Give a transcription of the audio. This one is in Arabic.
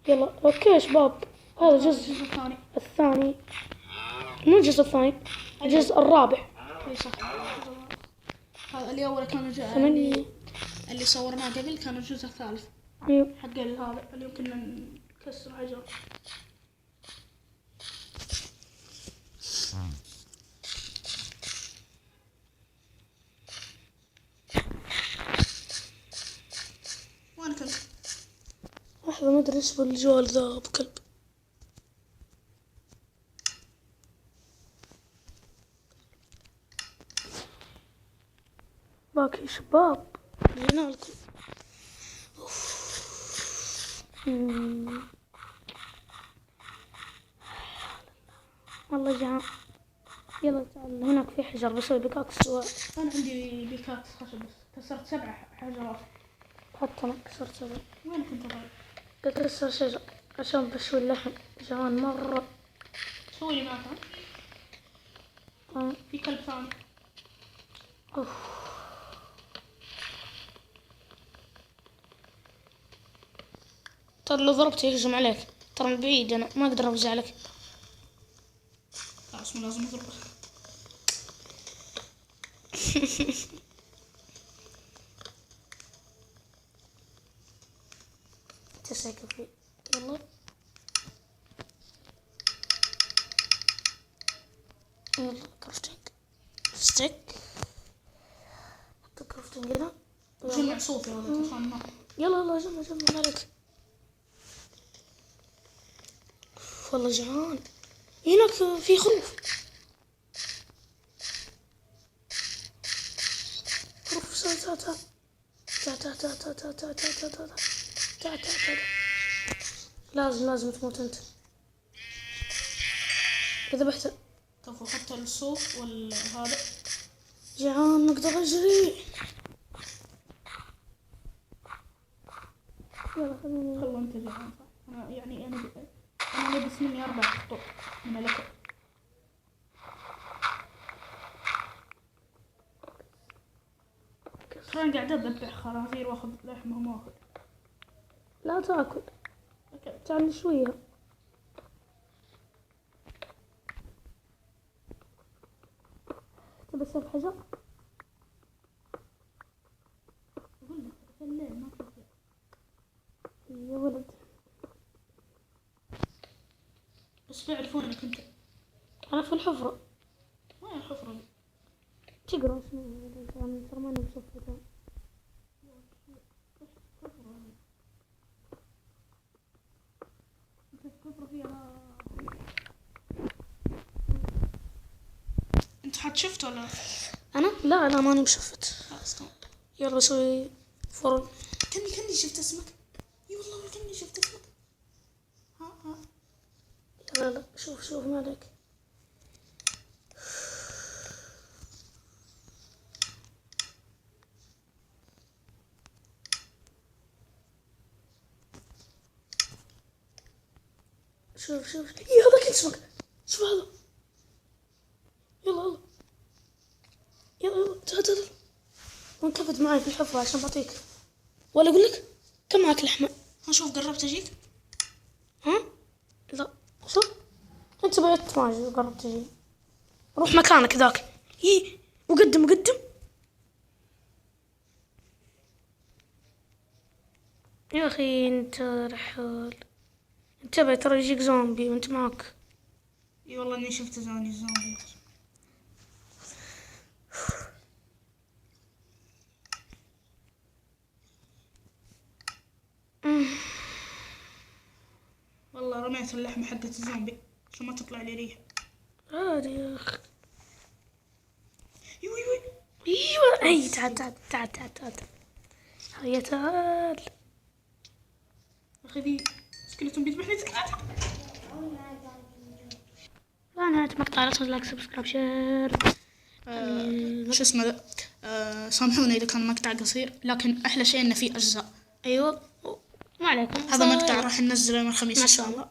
يلا اوكي يا شباب، هذا الجزء الجزء الثاني. الثاني، مو الجزء الثاني، الجزء الرابع. اي صح. هذا اللي اول كان الجزء 8. اللي صورناه قبل كان الجزء الثالث ايوه حق هذا اللي كنا نكسر حجر. وين كنت؟ لحظة، ما ادري ايش بالجوال ذا ابو كلب. باقي شباب جينا لكم. والله جعان. يلا تعال، هناك في حجر بسوي بكاكس انا عندي بيكات خشب بس كسرت 7 حجرات. حتى انا كسرت 7. وين كنت طيب؟ بكسر شجر عشان بشوي اللحم، جعان مرة. سوي لي معك. في كلب ثاني. ترى لو ضربته يهجم عليك، ترى من بعيد انا ما اقدر اوزع لك. لا اسمه لازم اضربه. تسعك فيه. يلا يلا كرافتنج ستيك. حط كرافتنج هنا. جمع صوفي هذا عشان ما. يلا يلا جمع عليك. والله جعان. هناك في خروف. خروف تعال. لازم تموت انت. ذبحته. كفو حتى الصوف والهذا. جعان ما اقدر اجري. يلا خليني. خلوا انت جعان صح. انا يعني انا لبس مني 4 خطوط من الاكل. انا قاعد اذبح خنازير واخذ لحمهم واخذ. لا تاكل، تعال شوية. تبي تسوي حجر؟ اقول لك في الليل ما تطلع. يا ولد بس بيعرفون انك انت. انا في الحفرة. وين الحفرة دي؟ تقرا اسمه ترى ماني بصفته. الحفرة فيها. انت حد شفت ولا؟ انا لا ماني بشفت. خلاص تمام. يلا سوي فرن. كني شفت اسمك. اي والله كني شفت اسمك. ها. لا شوف ما عليك. شوف يا هذاك اسمك. شوف هذا. يلا تعال وانكفت معي في الحفرة عشان بعطيك. ولا اقول لك كم معك لحمة؟ شوف قربت اجيك. ها؟ لا شوف انت بعدت معي قربت تجي. روح مكانك ذاك. وقدم. يا اخي انت رحال، انتبه ترى يجيك زومبي وانت معك. اي والله اني شفت زومبي. والله رميت اللحمة حقت الزومبي عشان ما تطلع لي ريحة. عادي يا اخي. ايوه اي تعال هيا تعال. اخي ذي سكلتون بيذبحني. لا نهاية مقطع، لا تنسوا لايك سبسكرايب شير. شو اسمه ذا. سامحونا اذا كان مقطع قصير لكن احلى شيء انه فيه اجزاء. ايوه ما عليكم. هذا مقطع راح ننزله يوم الخميس ان شاء الله.